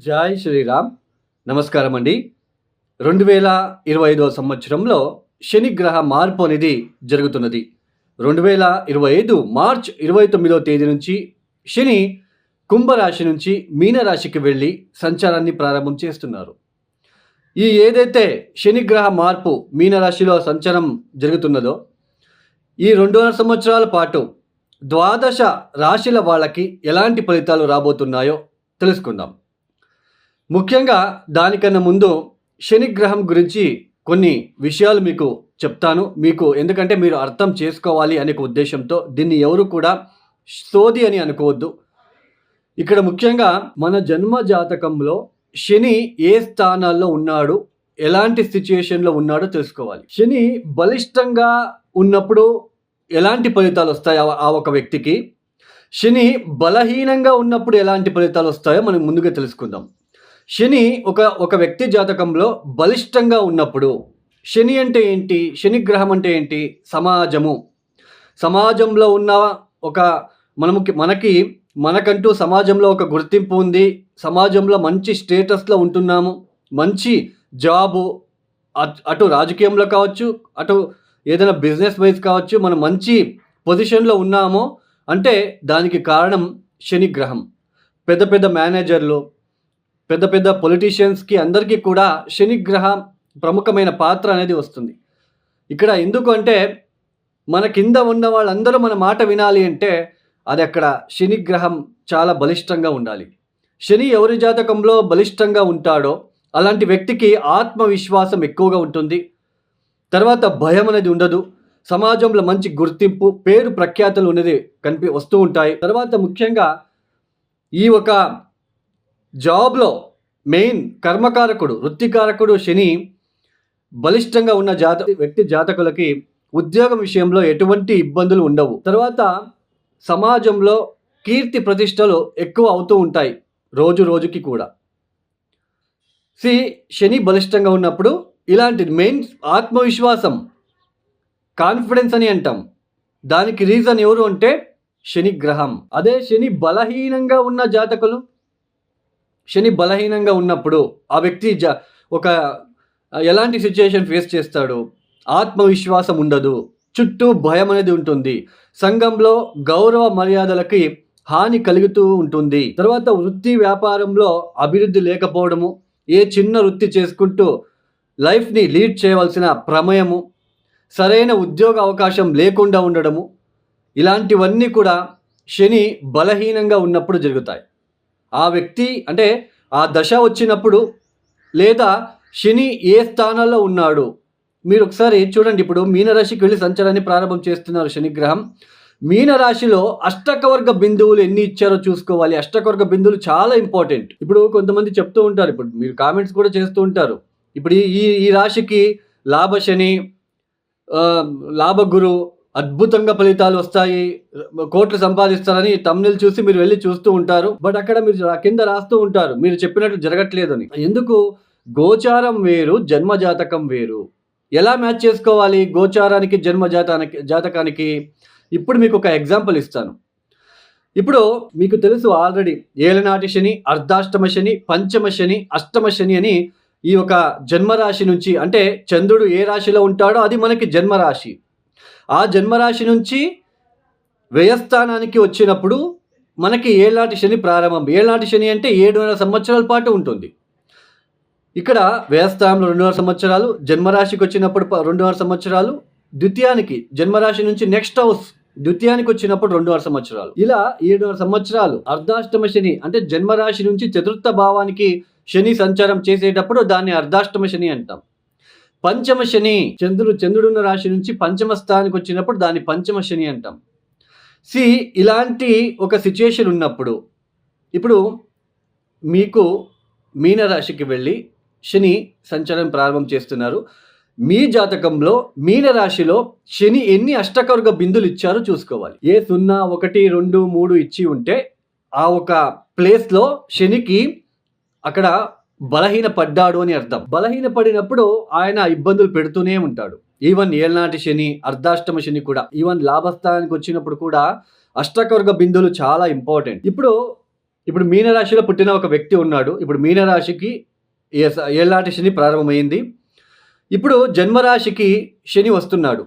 జై శ్రీరామ్. నమస్కారం అండి. 2025 సంవత్సరంలో శని గ్రహ మార్పు అనేది జరుగుతున్నది. 2025 మార్చ్ 29వ తేదీ నుంచి శని కుంభరాశి నుంచి మీనరాశికి వెళ్ళి సంచారాన్ని ప్రారంభం చేస్తున్నారు. ఏదైతే శని గ్రహ మార్పు మీనరాశిలో సంచారం జరుగుతున్నదో ఈ 2.5 సంవత్సరాల పాటు ద్వాదశ రాశుల వాళ్ళకి ఎలాంటి ఫలితాలు రాబోతున్నాయో తెలుసుకుందాం. ముఖ్యంగా దానికన్నా ముందు శని గ్రహం గురించి కొన్ని విషయాలు మీకు చెప్తాను. ఎందుకంటే మీరు అర్థం చేసుకోవాలి అనే ఉద్దేశంతో దీన్ని ఎవరు కూడా సోది అని అనుకోవద్దు. ఇక్కడ ముఖ్యంగా మన జన్మ జాతకంలో శని ఏ స్థానాల్లో ఉన్నాడు, ఎలాంటి సిచ్యుయేషన్లో ఉన్నాడో తెలుసుకోవాలి. శని బలిష్టంగా ఉన్నప్పుడు ఎలాంటి ఫలితాలు వస్తాయి ఆ ఒక వ్యక్తికి, శని బలహీనంగా ఉన్నప్పుడు ఎలాంటి ఫలితాలు వస్తాయో మనం ముందుగా తెలుసుకుందాం. శని ఒక వ్యక్తి జాతకంలో బలిష్టంగా ఉన్నప్పుడు, శని అంటే ఏంటి, శని గ్రహం అంటే ఏంటి, సమాజంలో ఉన్న ఒక మనకంటూ సమాజంలో ఒక గుర్తింపు ఉంది, సమాజంలో మంచి స్టేటస్లో ఉంటున్నాము, మంచి జాబు, అటు రాజకీయంలో కావచ్చు, అటు ఏదైనా బిజినెస్ వైజ్ కావచ్చు, మనం మంచి పొజిషన్లో ఉన్నాము అంటే దానికి కారణం శని గ్రహం. పెద్ద పెద్ద మేనేజర్లు, పెద్ద పెద్ద పొలిటీషియన్స్కి అందరికీ కూడా శని గ్రహ ప్రముఖమైన పాత్ర అనేది వస్తుంది. ఇక్కడ ఎందుకు అంటే మన కింద ఉన్న వాళ్ళందరూ మన మాట వినాలి అంటే అది అక్కడ శని గ్రహం చాలా బలిష్టంగా ఉండాలి. శని ఎవరి జాతకంలో బలిష్టంగా ఉంటాడో అలాంటి వ్యక్తికి ఆత్మవిశ్వాసం ఎక్కువగా ఉంటుంది. తర్వాత భయం అనేది ఉండదు. సమాజంలో మంచి గుర్తింపు, పేరు ప్రఖ్యాతులు అనేది వస్తూ ఉంటాయి. తర్వాత ముఖ్యంగా ఈ ఒక జాబ్లో మెయిన్ కర్మకారకుడు, వృత్తికారకుడు శని బలిష్టంగా ఉన్న వ్యక్తి జాతకులకి ఉద్యోగం విషయంలో ఎటువంటి ఇబ్బందులు ఉండవు. తర్వాత సమాజంలో కీర్తి ప్రతిష్టలు ఎక్కువ అవుతూ ఉంటాయి రోజు రోజుకి కూడా. శని బలిష్టంగా ఉన్నప్పుడు ఇలాంటి మెయిన్ ఆత్మవిశ్వాసం, కాన్ఫిడెన్స్ అని అంటాం. దానికి రీజన్ ఎవరు అంటే శని గ్రహం. అదే శని బలహీనంగా ఉన్న జాతకులు, శని బలహీనంగా ఉన్నప్పుడు ఆ వ్యక్తి ఎలాంటి సిచ్యుయేషన్ ఫేస్ చేస్తాడు, ఆత్మవిశ్వాసం ఉండదు, చుట్టూ భయం అనేది ఉంటుంది, సంఘంలో గౌరవ మర్యాదలకి హాని కలుగుతూ ఉంటుంది. తర్వాత వృత్తి వ్యాపారంలో అభివృద్ధి లేకపోవడము, ఏ చిన్న వృత్తి చేసుకుంటూ లైఫ్ని లీడ్ చేయవలసిన ప్రమేయము, సరైన ఉద్యోగ అవకాశం లేకుండా ఉండడము, ఇలాంటివన్నీ కూడా శని బలహీనంగా ఉన్నప్పుడు జరుగుతాయి. ఆ వ్యక్తి అంటే ఆ దశ వచ్చినప్పుడు, లేదా శని ఏ స్థానాల్లో ఉన్నాడు మీరు ఒకసారి చూడండి. ఇప్పుడు మీనరాశికి వెళ్ళి సంచారాన్ని ప్రారంభం చేస్తున్నారు శని గ్రహం. మీనరాశిలో అష్టకవర్గ బిందువులు ఎన్ని ఇచ్చారో చూసుకోవాలి. అష్టకవర్గ బిందువులు చాలా ఇంపార్టెంట్. ఇప్పుడు కొంతమంది చెప్తూ ఉంటారు, ఇప్పుడు మీరు కామెంట్స్ కూడా చేస్తూ ఉంటారు, ఇప్పుడు ఈ రాశికి లాభశని, లాభగురు, అద్భుతంగా ఫలితాలు వస్తాయి, కోట్లు సంపాదిస్తారని తమ్నెల్ చూసి మీరు వెళ్ళి చూస్తూ ఉంటారు. బట్ అక్కడ మీరు కింద రాస్తూ ఉంటారు మీరు చెప్పినట్టు జరగట్లేదని. ఎందుకు? గోచారం వేరు, జన్మ జాతకం వేరు. ఎలా మ్యాచ్ చేసుకోవాలి గోచారానికి, జన్మ జాతకానికి? ఇప్పుడు మీకు ఒక ఎగ్జాంపుల్ ఇస్తాను. ఇప్పుడు మీకు తెలుసు ఆల్రెడీ ఏలనాటి శని, అర్ధాష్టమ శని, పంచమ శని, అష్టమ శని అని ఈ ఒక జన్మరాశి నుంచి, అంటే చంద్రుడు ఏ రాశిలో ఉంటాడో అది మనకి జన్మరాశి. ఆ జన్మరాశి నుంచి వ్యయస్థానానికి వచ్చినప్పుడు మనకి ఏళ్ళనాటి శని ప్రారంభం. ఏళ్ళనాటి శని అంటే 7.5 సంవత్సరాల పాటు ఉంటుంది. ఇక్కడ వ్యయస్థానంలో 2.5 సంవత్సరాలు, జన్మరాశికి వచ్చినప్పుడు 2.5 సంవత్సరాలు, ద్వితీయానికి జన్మరాశి నుంచి నెక్స్ట్ హౌస్ ద్వితీయానికి వచ్చినప్పుడు 2.5 సంవత్సరాలు, ఇలా 7.5 సంవత్సరాలు. అర్ధాష్టమ శని అంటే జన్మరాశి నుంచి చతుర్థ భావానికి శని సంచారం చేసేటప్పుడు దాన్ని అర్ధాష్టమ శని అంటాం. పంచమ శని చంద్రుడున్న రాశి నుంచి పంచమ స్థానానికి వచ్చినప్పుడు దాన్ని పంచమ శని అంటాం. ఇలాంటి ఒక సిచ్యుయేషన్ ఉన్నప్పుడు ఇప్పుడు మీకు మీనరాశికి వెళ్ళి శని సంచారం ప్రారంభం చేస్తున్నారు. మీ జాతకంలో మీనరాశిలో శని ఎన్ని అష్టకవర్గ బిందులు ఇచ్చారో చూసుకోవాలి. 0, 1, 2, 3 ఇచ్చి ఉంటే ఆ ఒక ప్లేస్లో శనికి అక్కడ బలహీన పడ్డాడు అని అర్థం. బలహీన పడినప్పుడు ఆయన ఇబ్బందులు పెడుతూనే ఉంటాడు. ఈవెన్ ఏళ్ళనాటి శని, అర్ధాష్టమ శని కూడా, ఈవెన్ లాభస్థానానికి వచ్చినప్పుడు కూడా అష్టకవర్గ బిందువులు చాలా ఇంపార్టెంట్. ఇప్పుడు ఇప్పుడు మీనరాశిలో పుట్టిన ఒక వ్యక్తి ఉన్నాడు. ఇప్పుడు మీనరాశికి ఏళ్ళనాటి శని ప్రారంభమైంది. ఇప్పుడు జన్మరాశికి శని వస్తున్నాడు.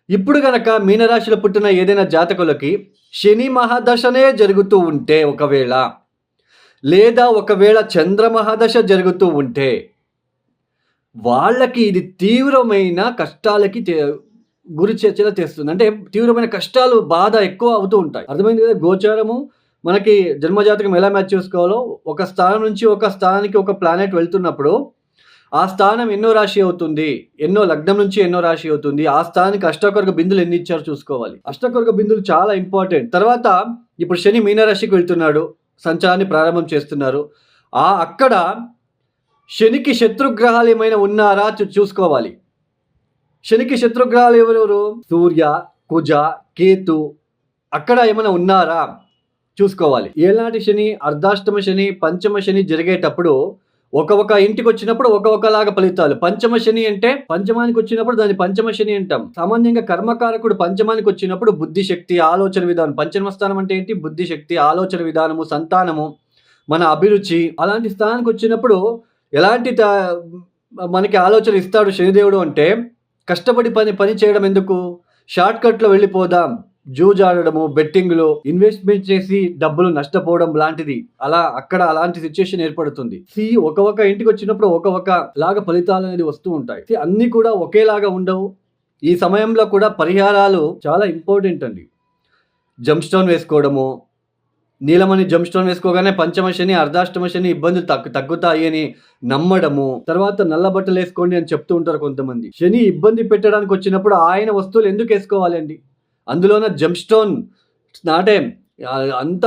ఇప్పుడు గనక మీనరాశిలో పుట్టిన ఏదైనా జాతకులకి శని మహాదశనే జరుగుతూ ఉంటే ఒకవేళ, లేదా ఒకవేళ చంద్ర మహాదశ జరుగుతూ ఉంటే, వాళ్ళకి ఇది తీవ్రమైన కష్టాలకి గురి చర్చలు తెస్తుంది. అంటే తీవ్రమైన కష్టాలు, బాధ ఎక్కువ అవుతూ ఉంటాయి. అర్థమైంది కదా? గోచారము మనకి జన్మజాతకం ఎలా మ్యాచ్ చేసుకోవాలో, ఒక స్థానం నుంచి ఒక స్థానానికి ఒక ప్లానెట్ వెళ్తున్నప్పుడు ఆ స్థానం ఎన్నో రాశి అవుతుంది, ఎన్నో లగ్నం నుంచి ఎన్నో రాశి అవుతుంది, ఆ స్థానానికి అష్టకర్గ బిందులు ఎన్ని ఇచ్చారో చూసుకోవాలి. అష్టకర్గ బిందులు చాలా ఇంపార్టెంట్. తర్వాత ఇప్పుడు శని మీనరాశికి వెళ్తున్నాడు, సంచారాన్ని ప్రారంభం చేస్తున్నారు. అక్కడ శనికి శత్రుగ్రహాలు ఏమైనా ఉన్నారా చూసుకోవాలి. శనికి శత్రుగ్రహాలు ఎవరెవరు? సూర్య, కుజ, కేతు, అక్కడ ఏమైనా ఉన్నారా చూసుకోవాలి. ఏళ్ళనాటి శని, అర్ధాష్టమ శని, పంచమ శని జరిగేటప్పుడు ఒక ఇంటికి వచ్చినప్పుడు ఒకలాగా ఫలితాలు. పంచమ శని అంటే పంచమానికి వచ్చినప్పుడు దాన్ని పంచమ శని అంటాం. సామాన్యంగా కర్మకారకుడు పంచమానికి వచ్చినప్పుడు బుద్ధిశక్తి, ఆలోచన విధానం. పంచమ స్థానం అంటే ఏంటి? బుద్ధిశక్తి, ఆలోచన విధానము, సంతానము, మన అభిరుచి. అలాంటి స్థానానికి వచ్చినప్పుడు ఎలాంటి మనకి ఆలోచన ఇస్తాడు శనిదేవుడు అంటే, కష్టపడి పని చేయడం ఎందుకు, షార్ట్ కట్లో వెళ్ళిపోదాం, జూజాడము, బెట్టింగ్లు, ఇన్వెస్ట్మెంట్ చేసి డబ్బులు నష్టపోవడం లాంటిది. అక్కడ అలాంటి సిచ్యుయేషన్ ఏర్పడుతుంది. ఒక ఇంటికి వచ్చినప్పుడు ఒక లాగా ఫలితాలు అనేది వస్తూ ఉంటాయి. అన్ని కూడా ఒకేలాగా ఉండవు. ఈ సమయంలో కూడా పరిహారాలు చాలా ఇంపార్టెంట్ అండి. జంప్ స్టోన్ వేసుకోవడము, నీలమణి జంప్ స్టోన్ వేసుకోగానే పంచమ శని, అర్ధాష్టమ శని ఇబ్బందులు తగ్గుతాయి అని నమ్మడము. తర్వాత నల్ల బట్టలు వేసుకోండి అని చెప్తూ ఉంటారు కొంతమంది. శని ఇబ్బంది పెట్టడానికి వచ్చినప్పుడు ఆయన వస్తువులు ఎందుకు వేసుకోవాలండి? అందులోన జంప్ స్టోన్ నాటే అంత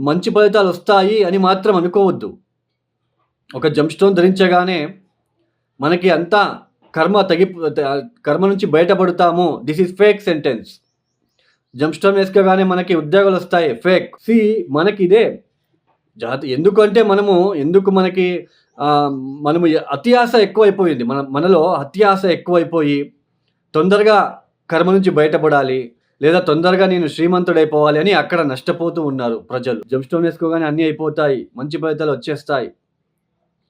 మంచి ఫలితాలు వస్తాయి అని మాత్రం అనుకోవద్దు. ఒక జంప్ స్టోన్ ధరించగానే మనకి అంతా కర్మ నుంచి బయటపడతాము. This is fake sentence. Jump stone వేసుకోగానే మనకి ఉద్యోగాలు వస్తాయి, ఫేక్. మనకి ఇదే ఎందుకంటే మనము అతి ఆశ ఎక్కువైపోయింది. మనలో అతి ఆశ ఎక్కువైపోయి తొందరగా కర్మ నుంచి బయటపడాలి, లేదా తొందరగా నేను శ్రీమంతుడైపోవాలి అని అక్కడ నష్టపోతూ ఉన్నారు ప్రజలు. జంప్ స్టోన్ వేసుకోగానే అన్నీ అయిపోతాయి, మంచి ఫలితాలు వచ్చేస్తాయి.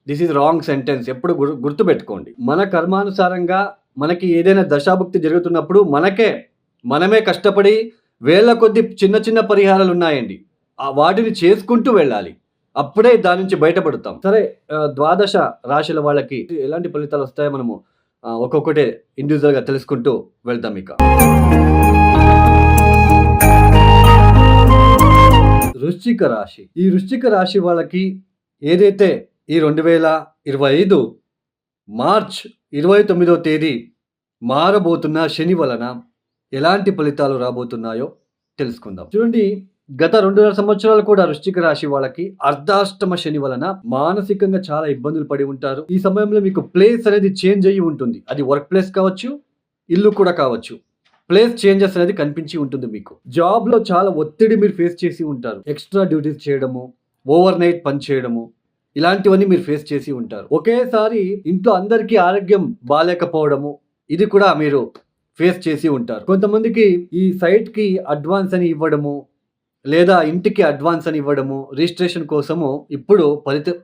This is wrong sentence. ఎప్పుడు గుర్తుపెట్టుకోండి. మన కర్మానుసారంగా మనకి ఏదైనా దశాభుక్తి జరుగుతున్నప్పుడు మనమే కష్టపడి వేల కొద్ది చిన్న పరిహారాలు ఉన్నాయండి, వాటిని చేసుకుంటూ వెళ్ళాలి. అప్పుడే దాని నుంచి బయటపడతాం. సరే, ద్వాదశ రాశుల వాళ్ళకి ఎలాంటి ఫలితాలు వస్తాయో మనము ఒక్కొక్కటే ఇండివిజువల్గా తెలుసుకుంటూ వెళ్తాం. ఇక వృశ్చిక రాశి. ఈ వృశ్చిక రాశి వాళ్ళకి ఏదైతే ఈ 2025 మార్చ్ 29వ తేదీ మారబోతున్న శని వలన ఎలాంటి ఫలితాలు రాబోతున్నాయో తెలుసుకుందాం. చూడండి, గత 2.5 సంవత్సరాలు కూడా వృశ్చిక రాశి వాళ్ళకి అర్ధాష్టమ శని వలన మానసికంగా చాలా ఇబ్బందులు పడి ఉంటారు. ఈ సమయంలో మీకు ప్లేస్ అనేది చేంజ్ అయ్యి ఉంటుంది. అది వర్క్ ప్లేస్ కావచ్చు, ఇల్లు కూడా కావచ్చు. ప్లేస్ చేంజెస్ అనేది కనిపించి ఉంటుంది. మీకు జాబ్లో చాలా ఒత్తిడి మీరు ఫేస్ చేసి ఉంటారు. ఎక్స్ట్రా డ్యూటీస్ చేయడము, ఓవర్ నైట్ పని చేయడము, ఇలాంటివన్నీ మీరు ఫేస్ చేసి ఉంటారు. ఒకేసారి ఇంట్లో అందరికీ ఆరోగ్యం బాగాలేకపోవడము, ఇది కూడా మీరు ఫేస్ చేసి ఉంటారు. కొంతమందికి ఈ సైట్కి అడ్వాన్స్ అని ఇవ్వడము, లేదా ఇంటికి అడ్వాన్స్ అని ఇవ్వడము, రిజిస్ట్రేషన్ కోసము ఇప్పుడు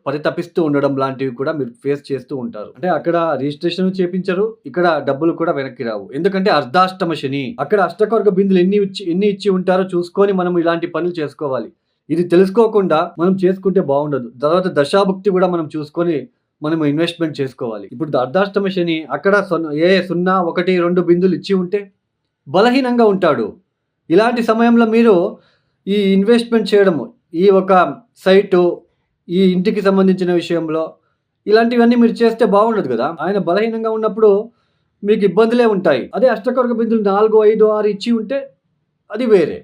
పరితపిస్తూ ఉండడం లాంటివి కూడా మీరు ఫేస్ చేస్తూ ఉంటారు. అంటే అక్కడ రిజిస్ట్రేషన్ చేపించరు, ఇక్కడ డబ్బులు కూడా వెనక్కి రావు. ఎందుకంటే అర్ధాష్టమ శని. అక్కడ అష్టకర్గ బిందులు ఎన్ని ఇచ్చి ఉంటారో చూసుకొని మనం ఇలాంటి పనులు చేసుకోవాలి. ఇది తెలుసుకోకుండా మనం చేసుకుంటే బాగుండదు. తర్వాత దశాభుక్తి కూడా మనం చూసుకొని మనం ఇన్వెస్ట్మెంట్ చేసుకోవాలి. ఇప్పుడు అర్ధాష్టమ శని అక్కడ 0, 1, 2 బిందులు ఇచ్చి ఉంటే బలహీనంగా ఉంటాడు. ఇలాంటి సమయంలో మీరు ఈ ఇన్వెస్ట్మెంట్ చేయడము, ఈ ఒక సైటు, ఈ ఇంటికి సంబంధించిన విషయంలో ఇలాంటివన్నీ మీరు చేస్తే బాగుండదు కదా. ఆయన బలహీనంగా ఉన్నప్పుడు మీకు ఇబ్బందులే ఉంటాయి. అదే అష్టకర్గ బిందులు 4, 5, 6 ఇచ్చి ఉంటే అది వేరే,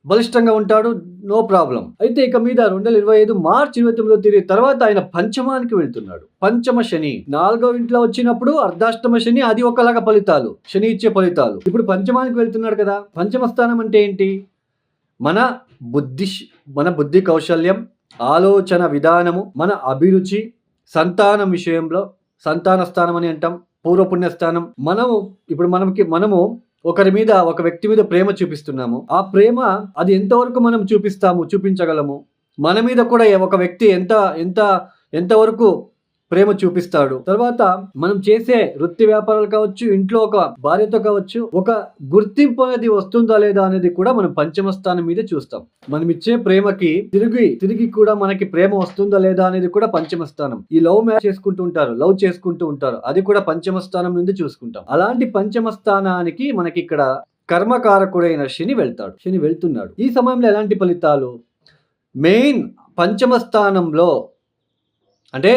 బలిష్టంగా ఉంటాడు, నో ప్రాబ్లం. అయితే ఇక మీద 2025 మార్చి 29వ తేదీ తర్వాత ఆయన పంచమానికి వెళ్తున్నాడు. పంచమ శని 4వ ఇంట్లో వచ్చినప్పుడు అర్ధాష్టమ శని, అది ఒకలాగా ఫలితాలు, శని ఇచ్చే ఫలితాలు. ఇప్పుడు పంచమానికి వెళ్తున్నాడు కదా. పంచమ స్థానం అంటే ఏంటి? మన బుద్ధి కౌశల్యం, ఆలోచన విధానము, మన అభిరుచి, సంతానం విషయంలో సంతాన స్థానం అని అంటాం, పూర్వపుణ్య స్థానం. మనము ఒక వ్యక్తి మీద ప్రేమ చూపిస్తున్నాము. ఆ ప్రేమ అది ఎంతవరకు మనం చూపించగలము. మన మీద కూడా ఒక వ్యక్తి ఎంతవరకు ప్రేమ చూపిస్తాడు. తర్వాత మనం చేసే వృత్తి వ్యాపారాలు కావచ్చు, ఇంట్లో ఒక భార్యతో కావచ్చు, ఒక గుర్తింపు అనేది వస్తుందా లేదా అనేది కూడా మనం పంచమ స్థానం మీద చూస్తాం. మనం ఇచ్చే ప్రేమకి తిరిగి కూడా మనకి ప్రేమ వస్తుందా లేదా అనేది కూడా పంచమ స్థానం. ఈ లవ్ చేసుకుంటూ ఉంటారు, అది కూడా పంచమ స్థానం నుండి చూసుకుంటాం. అలాంటి పంచమ స్థానానికి మనకి ఇక్కడ కర్మకారకుడైన శని వెళ్తున్నాడు. ఈ సమయంలో ఎలాంటి ఫలితాలు? మెయిన్ పంచమ స్థానంలో అంటే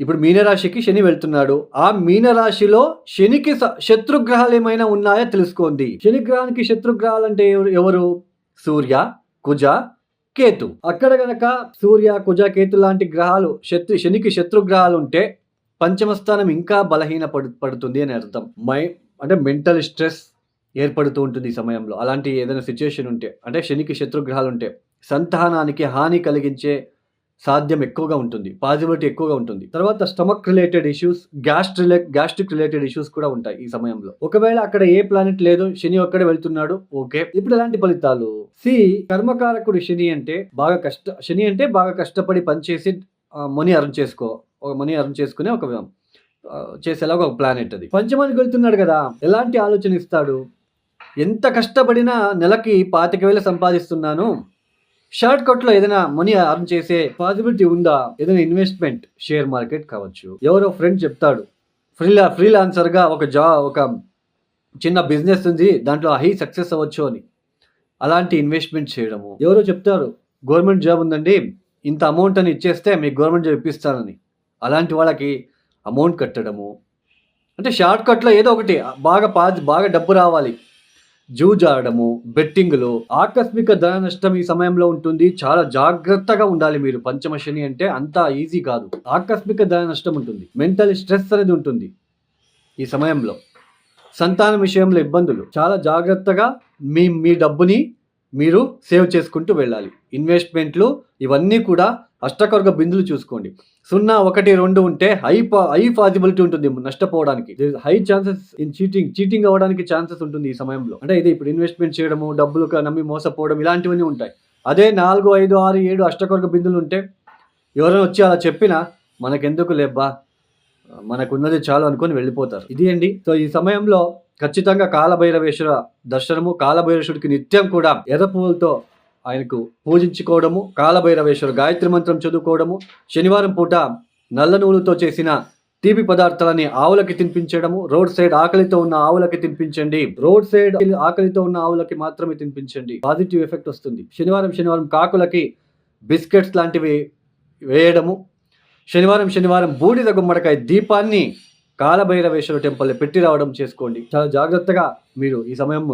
ఇప్పుడు మీనరాశికి శని వెళ్తున్నాడు. ఆ మీనరాశిలో శనికి శత్రుగ్రహాలు ఏమైనా ఉన్నాయో తెలుసుకోండి. శని గ్రహానికి శత్రుగ్రహాలు అంటే ఎవరు? సూర్య, కుజ, కేతు. అక్కడ గనక సూర్య, కుజ, కేతు లాంటి గ్రహాలు శనికి శత్రుగ్రహాలు ఉంటే పంచమ స్థానం ఇంకా బలహీన పడుతుంది అని అర్థం. అంటే మెంటల్ స్ట్రెస్ ఏర్పడుతూ ఉంటుంది ఈ సమయంలో. అలాంటి ఏదైనా సిచ్యుయేషన్ ఉంటే, అంటే శనికి శత్రుగ్రహాలు ఉంటే సంతానానికి హాని కలిగించే సాధ్యం ఎక్కువగా ఉంటుంది, పాజిబిలిటీ ఎక్కువగా ఉంటుంది. తర్వాత stomach related issues, gastric related issues కూడా ఉంటాయి ఈ సమయంలో. ఒకవేళ అక్కడ ఏ ప్లానెట్ లేదు, శని ఒక్కడే వెళ్తున్నాడు, ఓకే. ఇప్పుడు ఎలాంటి ఫలితాలు? కర్మకారకుడు శని అంటే బాగా కష్టపడి పనిచేసి మనీ అర్న్ చేసుకునే ఒక చేసేలాగా ఒక ప్లానెట్ అది. పంచమానికి వెళ్తున్నాడు కదా, ఎలాంటి ఆలోచన ఇస్తాడు? ఎంత కష్టపడినా నెలకి 25,000 సంపాదిస్తున్నాను, షార్ట్ కట్ లో ఏదైనా మనీ అర్న్ చేసే పాసిబిలిటీ ఉందా? ఏదైనా ఇన్వెస్ట్మెంట్, షేర్ మార్కెట్ కావచ్చు. ఎవరో ఫ్రెండ్ చెప్తాడు, ఫ్రీలాన్సర్ గా ఒక చిన్న బిజినెస్ ఉంది, దాంట్లో హై సక్సెస్ అవ్వచ్చు అని. అలాంటి ఇన్వెస్ట్మెంట్ చేయడము. ఎవరో చెప్తారు, గవర్నమెంట్ జాబ్ ఉందండి, ఇంత అమౌంట్ అని ఇచ్చేస్తే మీకు గవర్నమెంట్ జాబ్ ఇప్పిస్తానని. అలాంటి వాళ్ళకి అమౌంట్ కట్టడము. అంటే షార్ట్ కట్లో ఏదో ఒకటి బాగా డబ్బు రావాలి, జూజాడము, బెట్టింగ్లు, ఆకస్మిక ధన నష్టం ఈ సమయంలో ఉంటుంది. చాలా జాగ్రత్తగా ఉండాలి మీరు. పంచమ శని అంటే అంత ఈజీ కాదు. ఆకస్మిక ధన నష్టం ఉంటుంది, మెంటల్ స్ట్రెస్ అనేది ఉంటుంది ఈ సమయంలో. సంతానం విషయంలో ఇబ్బందులు. చాలా జాగ్రత్తగా మీ డబ్బుని మీరు సేవ్ చేసుకుంటూ వెళ్ళాలి. ఇన్వెస్ట్మెంట్లు ఇవన్నీ కూడా అష్టకర్గ బిందులు చూసుకోండి. 0, 1, 2 ఉంటే హై పాసిబిలిటీ ఉంటుంది నష్టపోవడానికి. హై ఛాన్సెస్ ఇన్ చీటింగ్ అవ్వడానికి ఛాన్సెస్ ఉంటుంది ఈ సమయంలో. అంటే ఇది ఇప్పుడు ఇన్వెస్ట్మెంట్ చేయడము, డబ్బులు నమ్మి మోసపోవడం, ఇలాంటివన్నీ ఉంటాయి. అదే 4, 5, 6, 7 అష్టకర్గ బిందులు ఉంటే ఎవరైనా వచ్చి అలా చెప్పినా మనకెందుకు లేబ్బా, మనకున్నది చాలు అనుకొని వెళ్ళిపోతారు. ఇది అండి. సో ఈ సమయంలో ఖచ్చితంగా కాలభైరవేశ్వర దర్శనము, కాలభైరవేశ్వరుడికి నిత్యం కూడా ఎర్ర పువ్వులతో ఆయనకు పూజించుకోవడము, కాలభైరవేశ్వర గాయత్రి మంత్రం చదువుకోవడము, శనివారం పూట నల్ల నువ్వులతో చేసిన తీపి పదార్థాలని ఆవులకి తినిపించడము. రోడ్ సైడ్ ఆకలితో ఉన్న ఆవులకి తినిపించండి. ఆకలితో ఉన్న ఆవులకి మాత్రమే తినిపించండి. పాజిటివ్ ఎఫెక్ట్ వస్తుంది. శనివారం కాకులకి బిస్కెట్స్ లాంటివి వేయడము. శనివారం బూడిద గుమ్మడికాయ దీపాన్ని కాలభైరవేశ్వర టెంపుల్ పెట్టి రావడం చేసుకోండి. చాలా జాగ్రత్తగా మీరు ఈ సమయం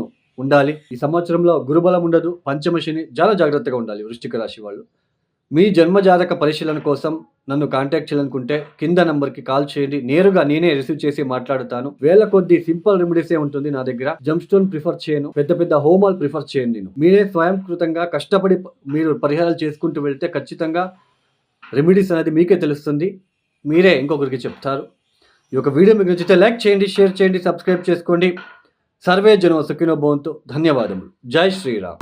ఉండాలి. ఈ సంవత్సరంలో గురుబలం ఉండదు, పంచమ శని, చాలా జాగ్రత్తగా ఉండాలి వృశ్చిక రాశి వాళ్ళు. మీ జన్మజాతక పరిశీలన కోసం నన్ను కాంటాక్ట్ చేయాలనుకుంటే కింద నంబర్కి కాల్ చేయండి. నేరుగా నేనే రిసీవ్ చేసి మాట్లాడుతాను. వేల కొద్ది సింపుల్ రెమెడీసే ఉంటుంది నా దగ్గర. జమ్ స్టోన్ ప్రిఫర్ చేయను, పెద్ద హోమాలు ప్రిఫర్ చేయను నేను. మీరే స్వయంకృతంగా కష్టపడి మీరు పరిహారాలు చేసుకుంటూ వెళ్తే ఖచ్చితంగా రెమెడీస్ అనేది మీకే తెలుస్తుంది, మీరే ఇంకొకరికి చెప్తారు. ఈ యొక్క వీడియో మీకు నచ్చితే లైక్ చేయండి, షేర్ చేయండి, సబ్స్క్రైబ్ చేసుకోండి. సర్వే జనో సుఖినో భవంతు. ధన్యవాదములు. జై శ్రీరామ్.